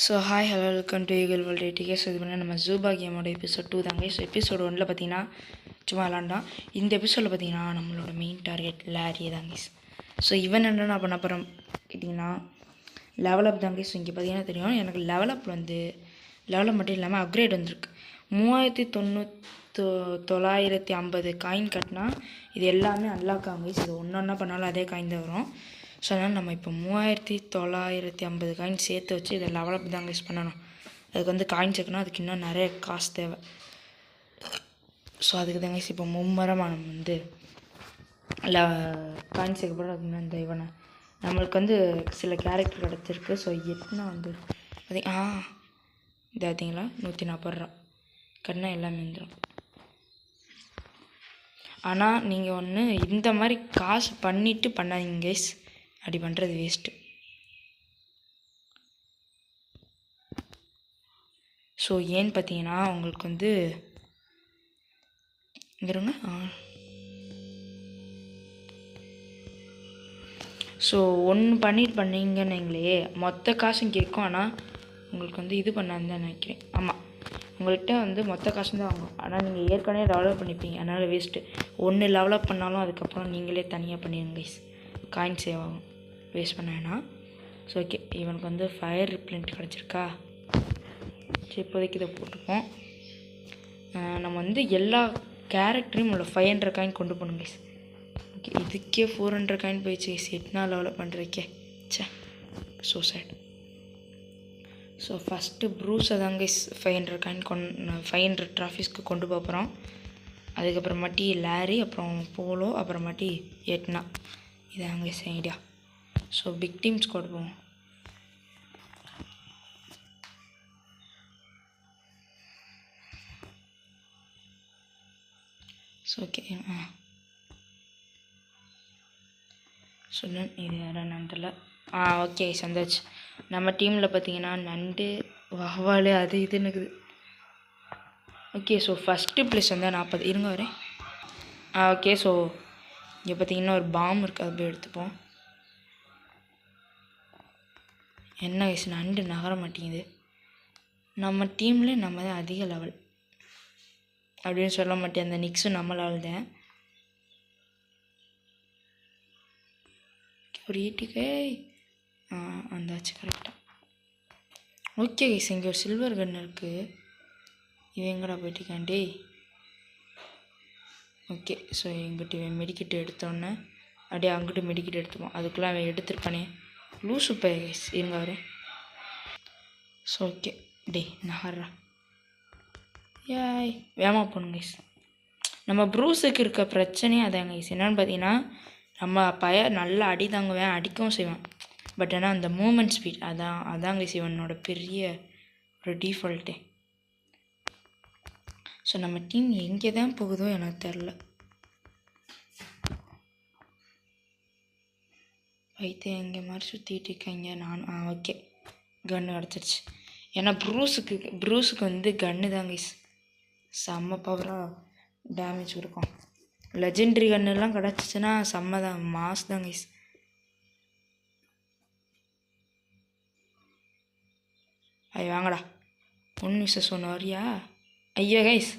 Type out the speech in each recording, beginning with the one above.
So hi hello welcome to Eagle World TK. So இது பண்ண நம்ம ஜூபா கேமோட எபிசோட் 2 தாங்க. ஸோ எபிசோட் 1 பார்த்தீங்கன்னா சும்மா விளாண்டான். இந்த எபிசோடில் பார்த்தீங்கன்னா நம்மளோட மெயின் டார்கெட் லாரி தாங்க. ஸோ இவன் என்ன பண்ண போகிறோம் கேட்டிங்கன்னா லெவலப் தாங்க. ஸோ இங்கே பார்த்தீங்கன்னா தெரியும் எனக்கு லெவலப் மட்டும் இல்லாமல் அப்கிரேட் வந்திருக்கு. 3950 காயின் கட்டினா இது எல்லாமே அன்லாக் ஆகுங்க. இது ஒன்று ஒன்றா பண்ணாலும் அதே காயின் தான் வரும். ஸோ அதனால் நம்ம இப்போ 3950 காயின் சேர்த்து வச்சு இதை லெவலப் தாங்க யூஸ் பண்ணணும். அதுக்கு வந்து காயின் சேர்க்கணும், அதுக்கு இன்னும் நிறைய காசு தேவை. ஸோ அதுக்கு தாங்க இப்போ மும்மரமாக நம்ம வந்து காயின் சேர்க்கப்படுறோம். அப்படின்னா இந்த இவனை நம்மளுக்கு வந்து சில கேரக்டர் கிடச்சிருக்கு. ஸோ எட்டுனா வந்து இது பார்த்தீங்களா 140 ரூபா கட்டினா எல்லாமே வந்துடும். ஆனால் நீங்கள் ஒன்று இந்த மாதிரி காசு பண்ணிவிட்டு பண்ணாதீங்க கைஸ். அப்படி பண்ணுறது வேஸ்ட்டு. ஸோ ஏன்னு பார்த்தீங்கன்னா உங்களுக்கு வந்து இருங்க. ஸோ ஒன்று பண்ணிட்டு பண்ணீங்கன்னு எங்களே மொத்த காசும் கேட்கும். ஆனால் உங்களுக்கு வந்து இது பண்ணான்னு தான் நினைக்கிறேன். ஆமாம், உங்கள்கிட்ட வந்து மொத்த காசும் தான் வாங்கும். ஆனால் நீங்கள் ஏற்கனவே டெவலப் பண்ணிப்பீங்க, அதனால் வேஸ்ட்டு. ஒன்று டெவலப் பண்ணாலும் அதுக்கப்புறம் நீங்களே தனியாக பண்ணிடுங்க கைஸ். காயின் சேவ் ஆகும், வேஸ்ட் பண்ண வேணாம். ஸோ ஓகே, இவனுக்கு வந்து ஃபயர் ரிப்ளண்ட் கிடச்சிருக்கா. சரி, இப்போதைக்கு இதை போட்டுப்போம். நம்ம வந்து எல்லா கேரக்டரையும் உள்ள 500 காயின் கொண்டு போகணும் கைஸ். ஓகே, இதுக்கே 400 காயின் போயிடுச்சு கைஸ். 8 நாள் டெவலப் பண்ணுறதுக்கே சே ஸோ சேட். ஸோ ஃபஸ்ட்டு ப்ரூஸை தாங்க 500 காயின் 500 ட்ராஃபிஸ்க்கு கொண்டு போகிறோம். அதுக்கப்புறமாட்டி லாரி, அப்புறம் போலோ, அப்புறமாட்டி எட்னா. இதாங்க ஐடியா. ஸோ பிக் டீம்ஸ் கொண்டு போவோம். ஸோ ஓகே சொல்ல இது யாரா நண்டில் ஓகே சந்தாச்சு. நம்ம டீமில் பார்த்தீங்கன்னா நண்டு, வவ்வால், அது இதுன்னு இருக்குது. ஓகே, ஸோ ஃபஸ்ட்டு ப்ளேஸ் வந்து 40 இருங்க வரேன். ஓகே, ஸோ இங்கே பார்த்தீங்கன்னா ஒரு பாம் இருக்குது, அது போய் எடுத்துப்போம். என்ன வயசு நண்டு நகர மாட்டேங்குது. நம்ம டீம்லேயே நம்ம தான் அதிக லெவல் அப்படின்னு சொல்ல மாட்டேன். அந்த நிக்ஸும் நம்ம லெவல் தான். ஒரு ஈட்டிக்கே வந்தாச்சு கரெக்டாக. ஓகே கைஸ், இங்கே ஒரு சில்வர் கன் இருக்குது. இவன் எங்கடா போயிட்டுக்காண்டே. ஓகே, ஸோ எங்கிட்ட இவன் மெடிக்கிட்டு எடுத்தோன்னே அப்படியே அங்கிட்டு மெடிக்கிட்டு எடுத்துப்போம். அதுக்குள்ளே அவன் எடுத்துருப்பானே லூசு பை கைஸ். இருங்க அவரே. ஸோ ஓகே டே நகர்றா ஏய் வேமா போகணும் கைஸ். நம்ம ப்ரூஸுக்கு இருக்க பிரச்சனையே அதாங்க கைஸ். என்னென்னு பார்த்தீங்கன்னா நம்ம நல்லா அடி தாங்குவேன், அடிக்கவும் செய்வேன். பட் ஆனால் அந்த மூமெண்ட் ஸ்பீட் அதாங்க சிவனோட பெரிய ஒரு டிஃபால்ட்டே. ஸோ நம்ம டீம் எங்கே தான் போகுதோ எனக்கு தெரில. வைத்து எங்கே மாதிரி சுற்றிட்டு இருக்கீங்க. நான் ஓகே கன்று கிடச்சிருச்சு. ஏன்னா ப்ரூஸுக்கு வந்து கன்று தாங்க செம்ம பவராக டேமேஜ் கொடுக்கும். லெஜெண்டரி கன்னுலாம் கிடச்சிச்சின்னா செம்ம தான், மாஸ் தான் கைஸ். ஐயோ வாங்கடா, 1 வரியா? ஐயோ கைஸ்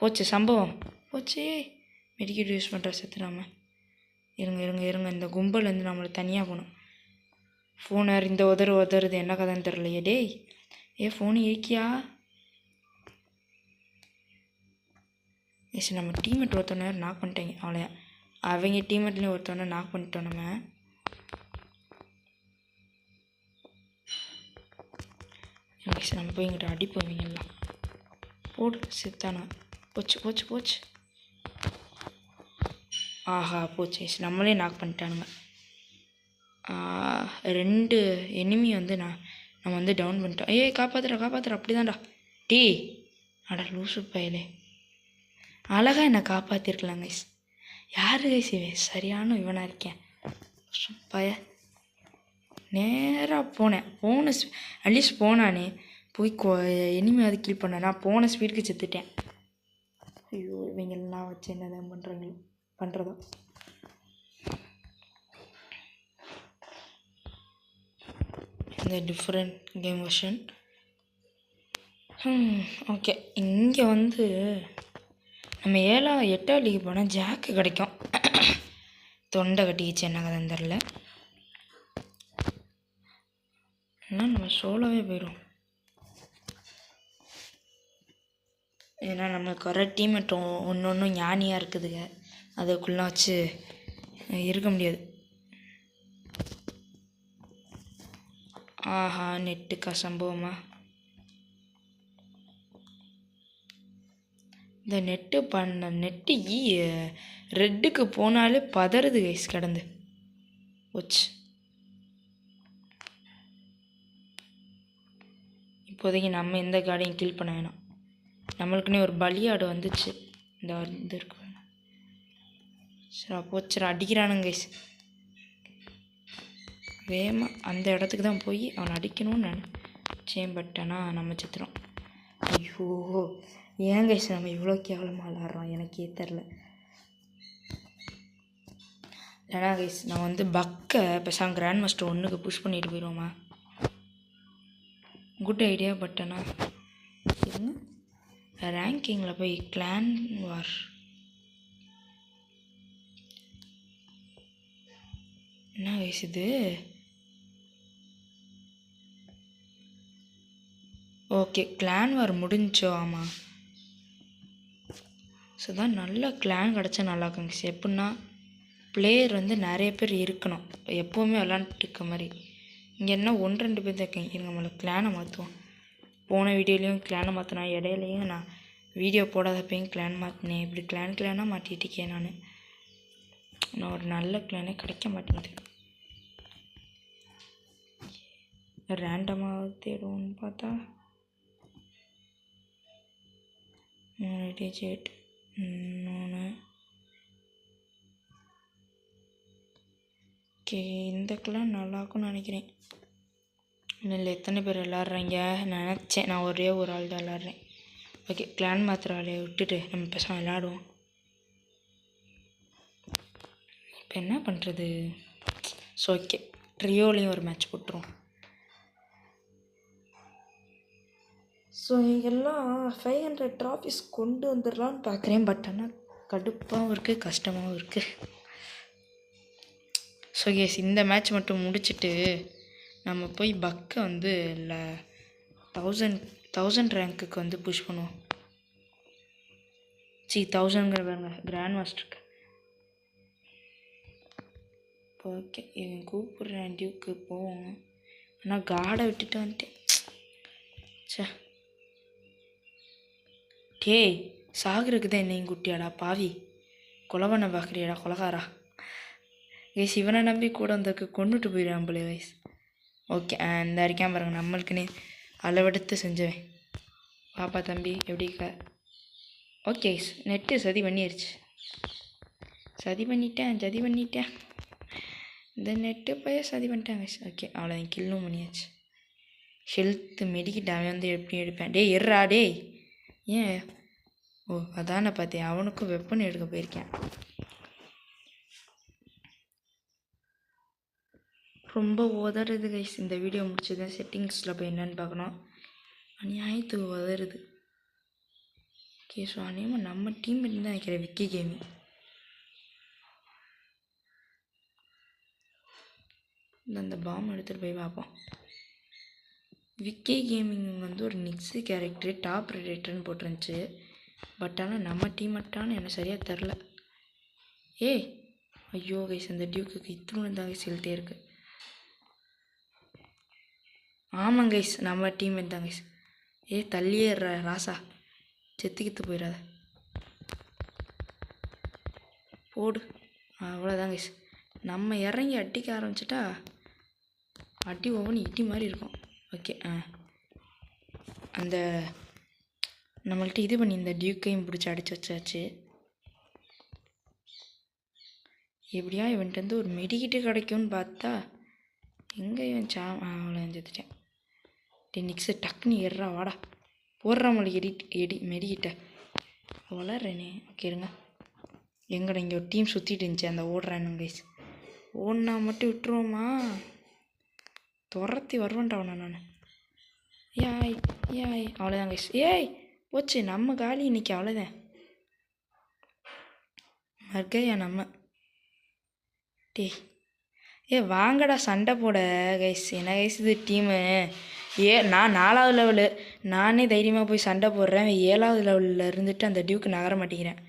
போச்சு, சம்பவம் போச்சு. மெடிக்கேட் யூஸ் பண்ணுற செத்துடாம. இருங்க இந்த கும்பலேருந்து நம்மளை தனியாக போகணும். ஃபோன் வேறு இந்த உதறுது, என்ன கதைன்னு தெரிலையே. டேய் ஃபோனு ஏக்கியா? எஸ், நம்ம டீம்மேட் ஒருத்தவனை நாக் பண்ணிட்டாங்க. அவ்வளோ அவங்க டீம்மேட்லேயும் ஒருத்தவனை நாக் பண்ணிட்டோம் நம்ம. நம்ம போய் இங்கிட்ட அடிப்போம். இவங்கெல்லாம் போடு செத்தானா. போச்சு. ஆஹா போச்சு, நம்மளே நாக் பண்ணிட்டானுங்க. 2 எனிமி வந்து நம்ம வந்து டவுன் பண்ணிட்டோம். காப்பாற்றுற அப்படிதான்டா. டீ அடா லூசு பயலே, அழகாக என்னை காப்பாற்றிருக்கலாம் கைஸ். யார் கைஸ் இவன்? சரியான இவனாக இருக்கேன் பய. நேராக போனேன் அட்லீஸ்ட் போனானே போய் எனிமையாவது கில் பண்ணேன். நான் போன ஸ்பீடுக்கு செத்துட்டேன். ஐயோ இவங்கெல்லாம் வச்சு என்னதான் பண்ணுறதோ. இந்த டிஃப்ரெண்ட் கேம் வெர்ஷன். ஓகே, இங்கே வந்து நம்ம 8ஆம் லீக் போனால் ஜாக்கு கிடைக்கும். தொண்டை கட்டிக்கிச்சு, என்ன கதைன்னு தெரில. ஆனால் நம்ம சோலோவே போயிடும். ஏன்னா நம்மளுக்கு வர டீம்மேட் ஒன்று ஞானியாக இருக்குதுங்க. அதுக்குள்ளே வச்சு இருக்க முடியாது. ஆஹா, நெட்டுக்கா சம்பவமா? இந்த நெட்டு ரெட்டுக்கு போனாலே பதறுது கைஸ் கிடந்து வச்சு. இப்போதைக்கு நம்ம எந்த கார்டையும் கில் பண்ண வேணாம். நம்மளுக்குன்னே ஒரு பலியாடு வந்துச்சு. இந்த இது இருக்கு. சரி போச்சுரா, அடிக்கிறானுங்க கைஸ். வேகமாக அந்த இடத்துக்கு தான் போய் அவனை அடிக்கணும்னு நினச்சேன். பட் ஆனால் நம்ம சித்திரம். ஐயோ, ஏன் கைஸ் நம்ம இவ்வளோ கேவலமாக விளாட்றோம் எனக்கே தெரில. ஏன்னா கைஸ் நான் வந்து பக்கை பேசாமல் கிராண்ட் மாஸ்டர் 1க்கு புஷ் பண்ணிட்டு போயிடுவோமா? Good idea. பட் ஆனால் ரேங்கிங்கில் போய் கிளான் வார் என்ன கைஸ் இது? ஓகே, கிளான் வார் முடிஞ்சோ? ஆமாம். ஸோ தான் நல்ல கிளான் கிடச்சா நல்லா இருக்குங்க. எப்படின்னா பிளேயர் வந்து நிறைய பேர் இருக்கணும், எப்போவுமே விளாண்டுட்டு இருக்க மாதிரி. இங்கே என்ன 1-2 பேர் தான் இருக்கேன். இருங்க, நம்மளை கிளானை மாற்றுவோம். போன வீடியோலையும் கிளானை மாற்றினா, இடையிலையும் நான் வீடியோ போடாதப்பையும் கிளான் மாற்றினேன். இப்படி கிளானாக மாற்றிட்டுருக்கேன் நான் ஒரு நல்ல கிளானே கிடைக்க மாட்டேங்குது. ரேண்டமாக தேடுவோன்னு பார்த்தா 3 டிஜிட் 3. ஓகே, இந்த கிளான் நல்லாயிருக்கும்னு நினைக்கிறேன். இல்லை எத்தனை பேர் விளாட்றீங்க நினச்சேன். நான் ஒரே ஒரு ஆள் தான் விளாட்றேன். ஓகே, கிளான் மாத்திர வேலையை விட்டுட்டு நம்ம பேசாமல் விளாடுவோம். இப்போ என்ன பண்ணுறது? ஸோ ஓகே, ட்ரியோலையும் ஒரு மேட்ச் போட்டுருவோம். ஸோ எல்லாம் 500 ட்ராஃபிஸ் கொண்டு வந்துடலான்னு பார்க்குறேன். பட் ஆனால் கடுப்பாகவும் இருக்குது, கஷ்டமாகவும் இருக்குது. ஸோ எஸ், இந்த மேட்ச் மட்டும் முடிச்சுட்டு நம்ம போய் பக்கை வந்து இல்லை 1000 ரேங்க்குக்கு வந்து புஷ் பண்ணுவோம். 1000ங்கிற பாருங்க கிராண்ட் மாஸ்டருக்கு. ஓகே, இவன் கூப்பிட்றேன் டியூக்கு போவோம். ஆனால் காடை விட்டுட்டு வந்துட்டேன். சே, டேய் சாகுறதுக்கு தான் என்னையும் குட்டியாடா பாவி. கொலை பண்ண பார்க்குறியாடா கொலகாரா? கைஸ் இவனை நம்பி கூட வந்ததுக்கு கொண்டுட்டு போயிடுவான் போல கைஸ். ஓகே, இந்த அறிக்காம பாருங்க, நம்மளுக்குன்னு அளவெடுத்து செஞ்சவன். பாப்பா தம்பி எப்படி இருக்க? ஓகே கைஸ், நெட்டு சதி பண்ணிடுச்சு. சதி பண்ணிட்டேன். இந்த நெட்டு போய் சதி பண்ணிட்டேன் கைஸ். ஓகே, அவ்வளோதான், கில்லும் பண்ணியாச்சு. ஹெல்த்து மெடிக்கிட்டு அவன் வந்து எப்படி எடுப்பேன்? டேய் எர்றா டேய். ஏன்? ஓ அதானே பார்த்தேன், அவனுக்கும் வெப்பன் எடுக்க போயிருக்கேன். ரொம்ப உதறுது கைஸ். இந்த வீடியோ முடிச்சதுதான் செட்டிங்ஸில் போய் என்னென்னு பார்க்கணும். அநியாயத்துக்கு உதறுது. ஓகே, ஸோ அநியமாக நம்ம டீம் இருந்தால் நினைக்கிறேன் விக்கி கேமிங். அந்த பாம் எடுத்துகிட்டு போய் பார்ப்போம். விக்கி கேமிங் வந்து ஒரு நிக்ஸு கேரக்டரு டாப் ரெடேட்டர்னு போட்டிருந்துச்சு. பட் ஆனால் நம்ம டீம் மட்டான்னு எனக்கு சரியாக தெரில. ஏய் ஐயோ கைஸ், அந்த டியூக்கு இத்தனை தான் கைஸ் ஹெல்த்தே இருக்குது. ஆமாங்க கைஸ், நம்ம டீம் தான் கைஸ். தள்ளியே ராசா, செத்துக்கித்து போயிடாத போடு. அவ்வளோதான் கைஸ், நம்ம இறங்கி அடிக்க ஆரம்பிச்சிட்டா அடி ஒவ்வொன்று இடி மாதிரி இருக்கும். ஓகே, அந்த நம்மள்ட்ட இது பண்ணி இந்த டியூக்கையும் பிடிச்சி அடித்து வச்சாச்சு. எப்படியா இவன்ட்டு ஒரு மெடிக்கிட்டு கிடைக்கும்னு பார்த்தா எங்கே இவன் அவ்வளோ எழுந்துட்டேன். நிக்ஸு டக்குன்னு ஏறா வாடா, போடுறா மொழி மெடிக்கிட்ட வளர்றேனே. ஓகே இருங்க, எங்கடா இங்கே ஒரு டீம் சுற்றிட்டு இருந்துச்சு, அந்த ஓடுறானு கைஸ். ஓடினா மட்டும் விட்டுருவோமா? துரத்தி வருவேன்டாவண்ணா நான். ஏய் ஏய் அவ்வளோதான் கைஸ். ஏய் போச்சு நம்ம காலி இன்னைக்கு, அவ்வளோதான். மர்கையா நம்ம. வாங்கடா சண்டை போட கைஸ். என்ன கைஸ் இது டீமு? நான் 4வது லெவலு, நானே தைரியமாக போய் சண்டை போடுறேன். 7வது லெவலில் இருந்துட்டு அந்த டியூக்கு நகர மாட்டேங்கிறேன்.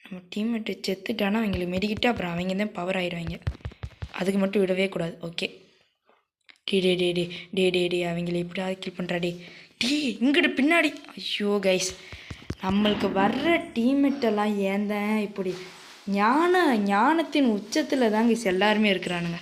நம்ம டீம்மேட்டு செத்துட்டானா அவங்களுக்கு மெடிக்கிட்டு அப்புறம் அவங்க தான் பவர் ஆகிடுவாங்க. அதுக்கு மட்டும் விடவே கூடாது. ஓகே டே அவங்கள எப்படியாவது கில் பண்ணுறா. இங்கிட்டு பின்னாடி. ஐயோ கைஸ், நம்மளுக்கு வர்ற டீம்மேட்டெல்லாம் ஏன் தான் இப்படி ஞானத்தின் உச்சத்தில் தான் கைஸ் எல்லாருமே இருக்கிறானுங்க.